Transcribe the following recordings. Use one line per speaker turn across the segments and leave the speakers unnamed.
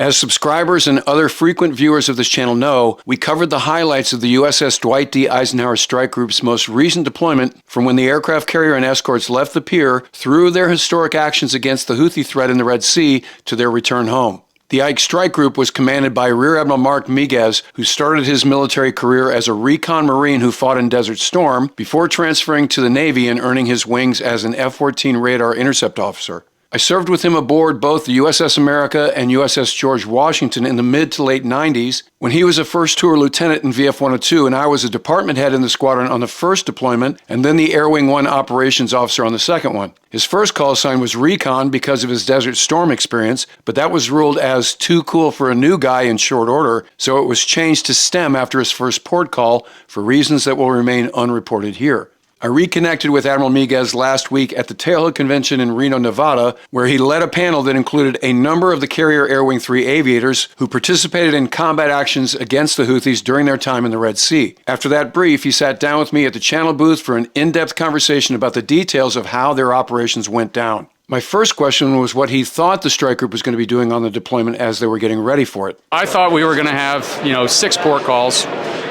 As subscribers and other frequent viewers of this channel know, we covered the highlights of the USS Dwight D. Eisenhower Strike Group's most recent deployment from when the aircraft carrier and escorts left the pier through their historic actions against the Houthi threat in the Red Sea to their return home. The Ike Strike Group was commanded by Rear Admiral Marc Miguez, who started his military career as a recon Marine who fought in Desert Storm before transferring to the Navy and earning his wings as an F-14 radar intercept officer. I served with him aboard both the USS America and USS George Washington in the mid to late 90s when he was a first tour lieutenant in VF-102 and I was a department head in the squadron on the first deployment and then the Air Wing 1 operations officer on the second one. His first call sign was Recon because of his Desert Storm experience, but that was ruled as too cool for a new guy in short order, so it was changed to STEM after his first port call for reasons that will remain unreported here. I reconnected with Admiral Miguez last week at the Tailhook Convention in Reno, Nevada, where he led a panel that included a number of the Carrier Air Wing 3 aviators who participated in combat actions against the Houthis during their time in the Red Sea. After that brief, he sat down with me at the channel booth for an in-depth conversation about the details of how their operations went down. My first question was what he thought the strike group was going to be doing on the deployment as they were getting ready for it.
I thought we were going to have, 6 port calls,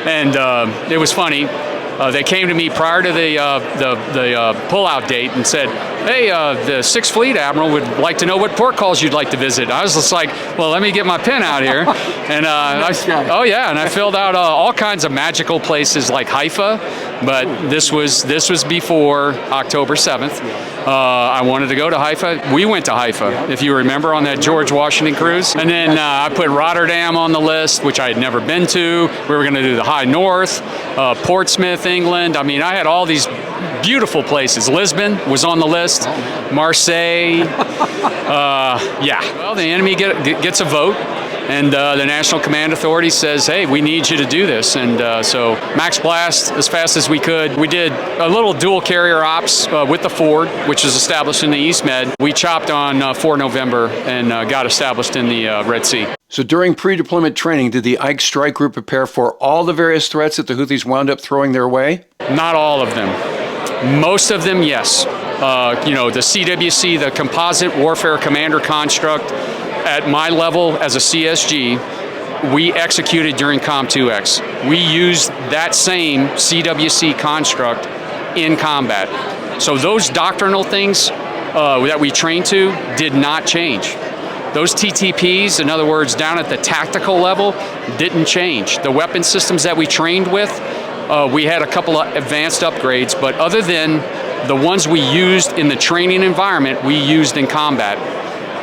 and it was funny. They came to me prior to the pullout date and said, hey, the 6th Fleet Admiral would like to know what port calls you'd like to visit. I was just like, well, let me get my pen out here. And I filled out all kinds of magical places like Haifa, but this was before October 7th. I wanted to go to Haifa. We went to Haifa, if you remember, on that George Washington cruise. And then I put Rotterdam on the list, which I had never been to. We were going to do the High North, Portsmouth, England. I mean, I had all these beautiful places. Lisbon was on the list, Marseille. Well, the enemy gets a vote. And the National Command Authority says, hey, we need you to do this. And so max blast as fast as we could. We did a little dual carrier ops with the Ford, which is established in the East Med. We chopped on 4 November and got established in the Red Sea.
So during pre-deployment training, did the Ike Strike Group prepare for all the various threats that the Houthis wound up throwing their way?
Not all of them. Most of them, yes. The CWC, the Composite Warfare Commander construct, at my level as a CSG, we executed during Com2X. We used that same CWC construct in combat. So those doctrinal things that we trained to did not change. Those TTPs, in other words, down at the tactical level, didn't change. The weapon systems that we trained with, we had a couple of advanced upgrades, but other than the ones we used in the training environment, we used in combat.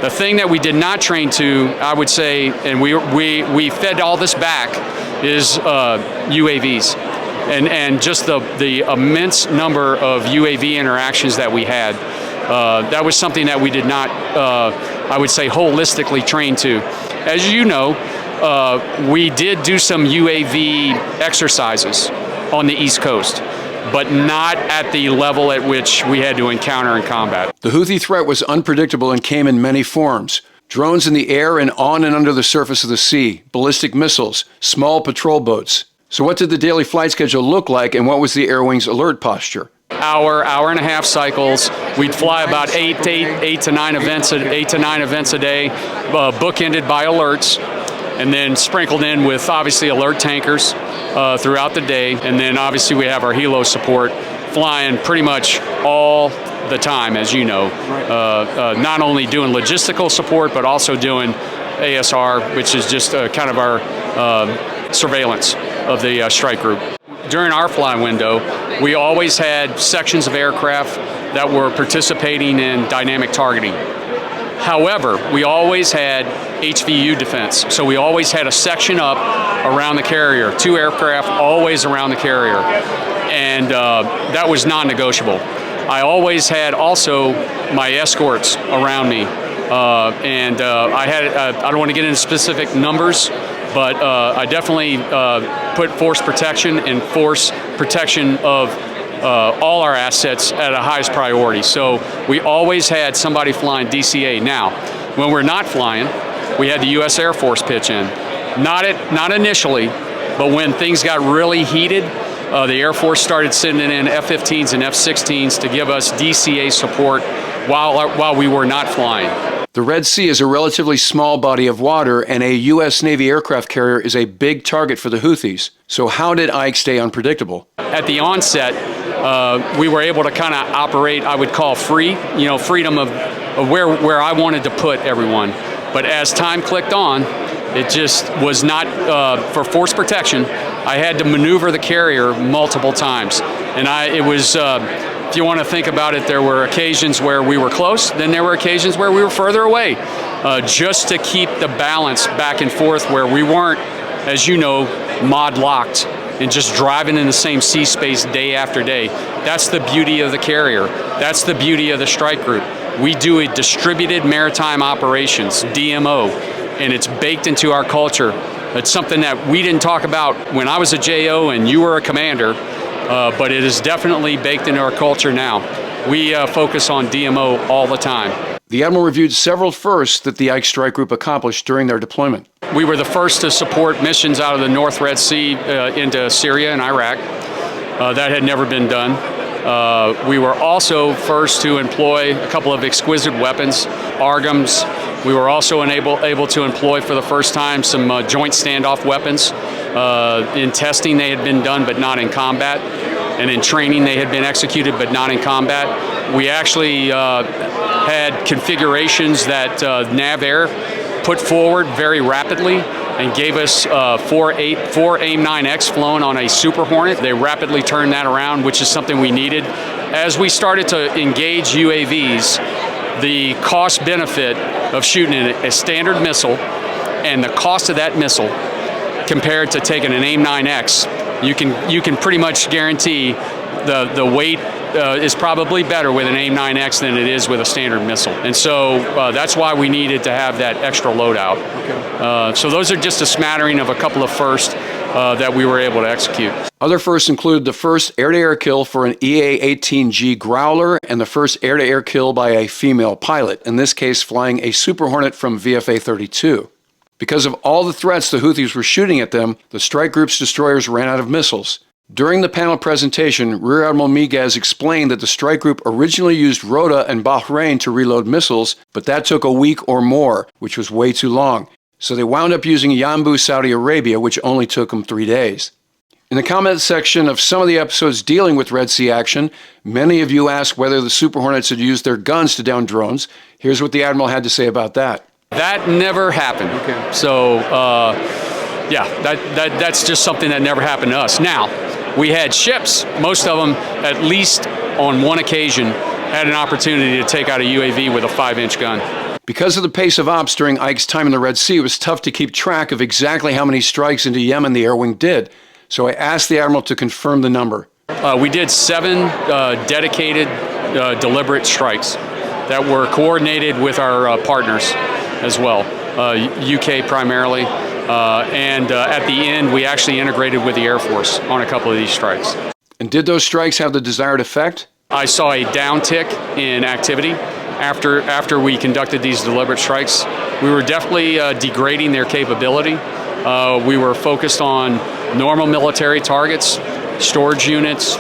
The thing that we did not train to, I would say, and we fed all this back, is UAVs. And just the immense number of UAV interactions that we had. That was something that we did not, I would say, holistically train to. As you know, we did do some UAV exercises on the East Coast, but not at the level at which we had to encounter in combat.
The Houthi threat was unpredictable and came in many forms. Drones in the air and on and under the surface of the sea, ballistic missiles, small patrol boats. So what did the daily flight schedule look like and what was the Air Wing's alert posture?
Hour and a half cycles. We'd fly about 8 to 9 events a day, bookended by alerts, and then sprinkled in with obviously alert tankers throughout the day. And then obviously we have our helo support flying pretty much all the time, as you know. Not only doing logistical support, but also doing ASR, which is just kind of our surveillance of the strike group. During our fly window, we always had sections of aircraft that were participating in dynamic targeting. However, we always had HVU defense, so we always had a section up around the carrier, 2 aircraft always around the carrier, and that was non-negotiable. I always had also my escorts around me, and I don't want to get into specific numbers, but I definitely put force protection and force protection of all our assets at a highest priority. So we always had somebody flying DCA. Now, when we're not flying, we had the U.S. Air Force pitch in. Not initially, but when things got really heated, the Air Force started sending in F-15s and F-16s to give us DCA support while we were not flying.
The Red Sea is a relatively small body of water, and a U.S. Navy aircraft carrier is a big target for the Houthis. So how did Ike stay unpredictable?
At the onset, we were able to kind of operate, I would call free, freedom of where I wanted to put everyone. But as time clicked on, it just was not, for force protection, I had to maneuver the carrier multiple times. And it was, if you want to think about it, there were occasions where we were close, then there were occasions where we were further away, just to keep the balance back and forth where we weren't, as you know, mod locked and just driving in the same sea space day after day. That's the beauty of the carrier. That's the beauty of the strike group. We do a distributed maritime operations, DMO, and it's baked into our culture. It's something that we didn't talk about when I was a JO and you were a commander, but it is definitely baked into our culture now. We focus on DMO all the time.
The Admiral reviewed several firsts that the Ike Strike Group accomplished during their deployment.
We were the first to support missions out of the North Red Sea into Syria and Iraq. That had never been done. We were also first to employ a couple of exquisite weapons, ARGMs. We were also able to employ for the first time some joint standoff weapons. In testing they had been done but not in combat, and in training they had been executed but not in combat. We actually had configurations that NavAir put forward very rapidly and gave us four AIM-9X flown on a Super Hornet. They rapidly turned that around, which is something we needed. As we started to engage UAVs, the cost benefit of shooting a standard missile and the cost of that missile compared to taking an AIM-9X, you can pretty much guarantee the weight is probably better with an AIM-9X than it is with a standard missile. And so that's why we needed to have that extra loadout. Okay. So those are just a smattering of a couple of firsts that we were able to execute.
Other firsts included the first air-to-air kill for an EA-18G Growler and the first air-to-air kill by a female pilot, in this case flying a Super Hornet from VFA-32. Because of all the threats the Houthis were shooting at them, the strike group's destroyers ran out of missiles. During the panel presentation, Rear Admiral Miguez explained that the strike group originally used Rota and Bahrain to reload missiles, but that took a week or more, which was way too long. So they wound up using Yanbu, Saudi Arabia, which only took them 3 days. In the comment section of some of the episodes dealing with Red Sea action, many of you asked whether the Super Hornets had used their guns to down drones. Here's what the Admiral had to say about that.
That never happened. Okay. So, yeah, that's just something that never happened to us. Now, we had ships, most of them, at least on one occasion, had an opportunity to take out a UAV with a 5-inch gun.
Because of the pace of ops during Ike's time in the Red Sea, it was tough to keep track of exactly how many strikes into Yemen the air wing did. So I asked the Admiral to confirm the number.
We did 7 dedicated, deliberate strikes that were coordinated with our partners as well, UK primarily. And at the end, we actually integrated with the Air Force on a couple of these strikes.
And did those strikes have the desired effect?
I saw a downtick in activity after we conducted these deliberate strikes. We were definitely degrading their capability. We were focused on normal military targets, storage units,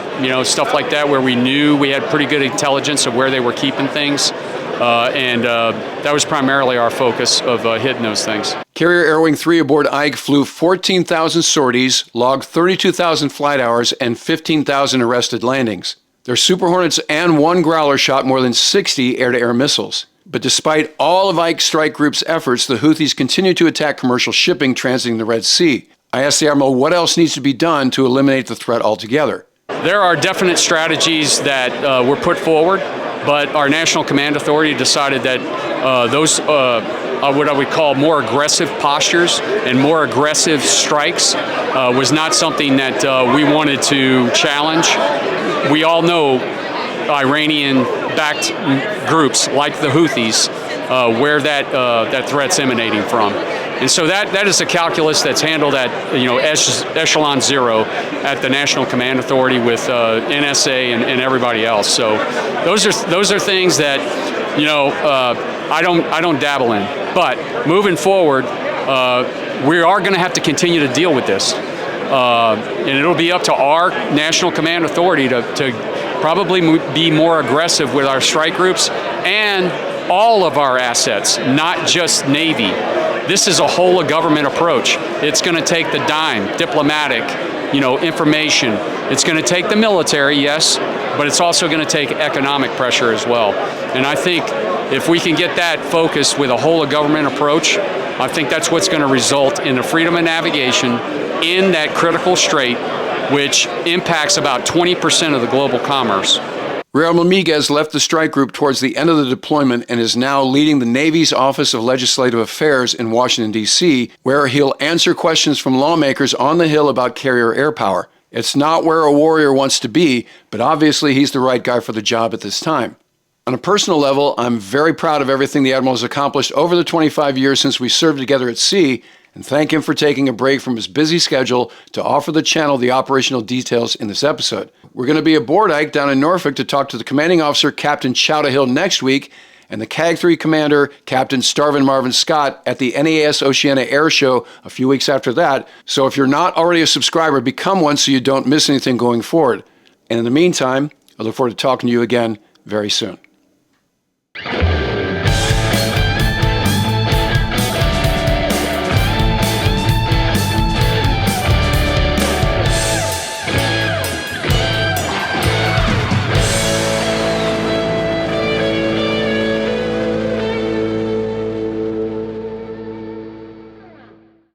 stuff like that, where we knew we had pretty good intelligence of where they were keeping things. And that was primarily our focus of hitting those things.
Carrier Air Wing 3 aboard Ike flew 14,000 sorties, logged 32,000 flight hours, and 15,000 arrested landings. Their Super Hornets and 1 Growler shot more than 60 air-to-air missiles. But despite all of Ike Strike Group's efforts, the Houthis continue to attack commercial shipping transiting the Red Sea. I asked the Admiral what else needs to be done to eliminate the threat altogether.
There are definite strategies that were put forward, but our National Command Authority decided that those what I would call more aggressive postures and more aggressive strikes was not something that we wanted to challenge. We all know Iranian-backed groups like the Houthis, where that threat's emanating from. And so that is a calculus that's handled at echelon 0 at the National Command Authority with NSA and everybody else. So those are things that I don't dabble in. But moving forward, we are going to have to continue to deal with this, and it'll be up to our National Command Authority to probably be more aggressive with our strike groups and all of our assets, not just Navy. This is a whole of government approach. It's going to take the dime, diplomatic, information. It's going to take the military, yes, but it's also going to take economic pressure as well. And I think if we can get that focused with a whole of government approach, I think that's what's going to result in the freedom of navigation in that critical strait, which impacts about 20% of the global commerce.
Rear Admiral Miguez left the strike group towards the end of the deployment and is now leading the Navy's Office of Legislative Affairs in Washington, D.C., where he'll answer questions from lawmakers on the Hill about carrier air power. It's not where a warrior wants to be, but obviously he's the right guy for the job at this time. On a personal level, I'm very proud of everything the Admiral has accomplished over the 25 years since we served together at sea, and thank him for taking a break from his busy schedule to offer the channel the operational details in this episode. We're going to be aboard Ike down in Norfolk to talk to the commanding officer, Captain Chowderhill, next week, and the CAG 3 commander, Captain Starvin Marvin Scott, at the NAS Oceana Air Show a few weeks after that. So if you're not already a subscriber, become one so you don't miss anything going forward. And in the meantime, I look forward to talking to you again very soon.